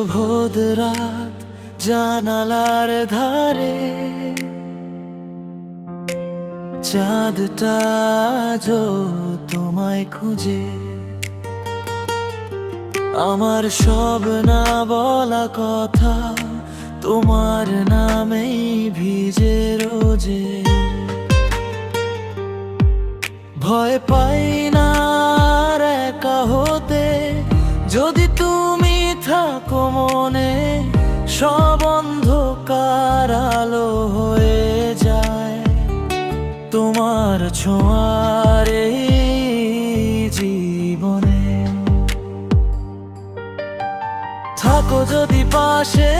নিশভোদ রাত জানালার ধারে চাঁদটা আজও তোমায় খুঁজে। আমার সব না বলা কথা তোমার নামেই ভিজে রোজে। ভয় পাই না আর একা হতে, যদি তুমি থাকো মনে। সব অন্ধকার আলো হয়ে যায় তোমার ছোঁয়ার এই জীবনে। থাকো যদি পাশে